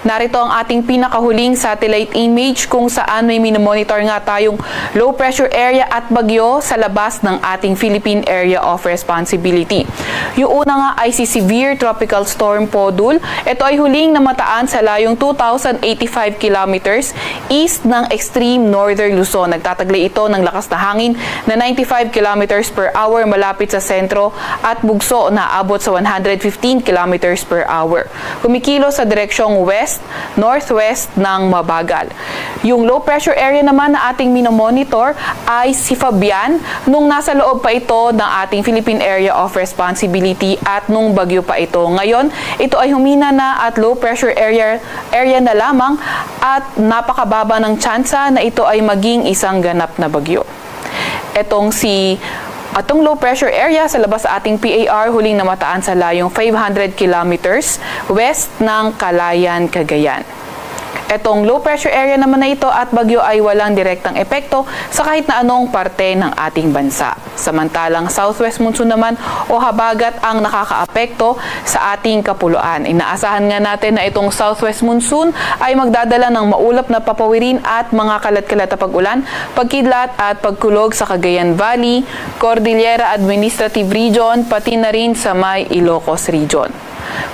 Narito ang ating pinakahuling satellite image kung saan may minomonitor nga tayong low pressure area at bagyo sa labas ng ating Philippine Area of Responsibility. Yung una nga ay si Severe Tropical Storm Podul. Ito ay huling namataan sa layong 2,085 kilometers east ng extreme northern Luzon. Nagtataglay ito ng lakas na hangin na 95 kilometers per hour malapit sa sentro at bugso na abot sa 115 kilometers per hour. Kumikilo sa direksyong west northwest ng mabagal. Yung low pressure area naman na ating minomonitor ay si Fabian nung nasa loob pa ito ng ating Philippine Area of Responsibility at nung bagyo pa ito. Ngayon, ito ay humina na at low pressure area na lamang at napakababa ng tsansa na ito ay maging isang ganap na bagyo. Atong low pressure area sa labas sa ating PAR huling namataan sa layong 500 kilometers west ng Calayan, Cagayan. Etong low pressure area naman na ito at bagyo ay walang direktang epekto sa kahit na anong parte ng ating bansa. Samantalang southwest monsoon naman o habagat ang nakakaapekto sa ating kapuluan. Inaasahan nga natin na itong southwest monsoon ay magdadala ng maulap na papawirin at mga kalat-kalat na pag-ulan, pagkidlat at pagkulog sa Cagayan Valley, Cordillera Administrative Region, pati na rin sa may Ilocos Region.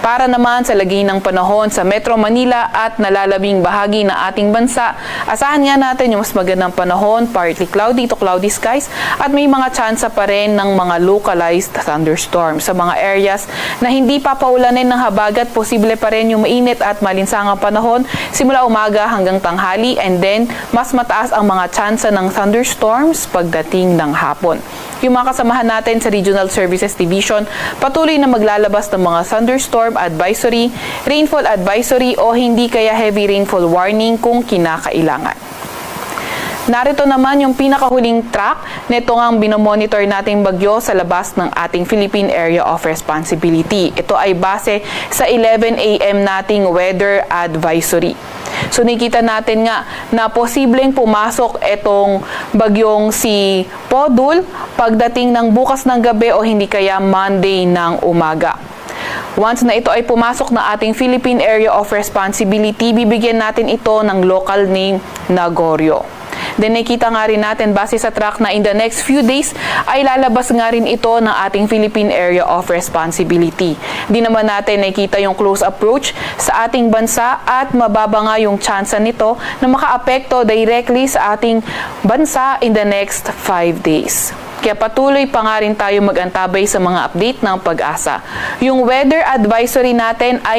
Para naman sa lagi ng panahon sa Metro Manila at nalalabing bahagi ng ating bansa, asahan nga natin yung mas magandang panahon, partly cloudy to cloudy skies at may mga tsansa pa rin ng mga localized thunderstorms. Sa mga areas na hindi papaulanin ng habagat, posible pa rin yung mainit at malinsangang panahon simula umaga hanggang tanghali, and then mas mataas ang mga tsansa ng thunderstorms pagdating ng hapon. Yung mga kasamahan natin sa Regional Services Division patuloy na maglalabas ng mga thunderstorm advisory, rainfall advisory o hindi kaya heavy rainfall warning kung kinakailangan. Narito naman yung pinakahuling track nito ang binomonitor nating bagyo sa labas ng ating Philippine Area of Responsibility. Ito ay base sa 11 AM nating weather advisory. So nakikita natin nga na posibleng pumasok itong bagyong si Podul pagdating ng bukas ng gabi o hindi kaya Monday ng umaga. Once na ito ay pumasok na ating Philippine Area of Responsibility, bibigyan natin ito ng local name na Goryo. Then nakita nga rin natin base sa track na in the next few days ay lalabas nga rin ito ng ating Philippine Area of Responsibility. Di naman natin nakita yung close approach sa ating bansa at mababa nga yung tsansa nito na makaapekto directly sa ating bansa in the next 5 days. Kaya patuloy pa nga rin tayo mag-antabay sa mga update ng Pag-asa. Yung weather advisory natin ay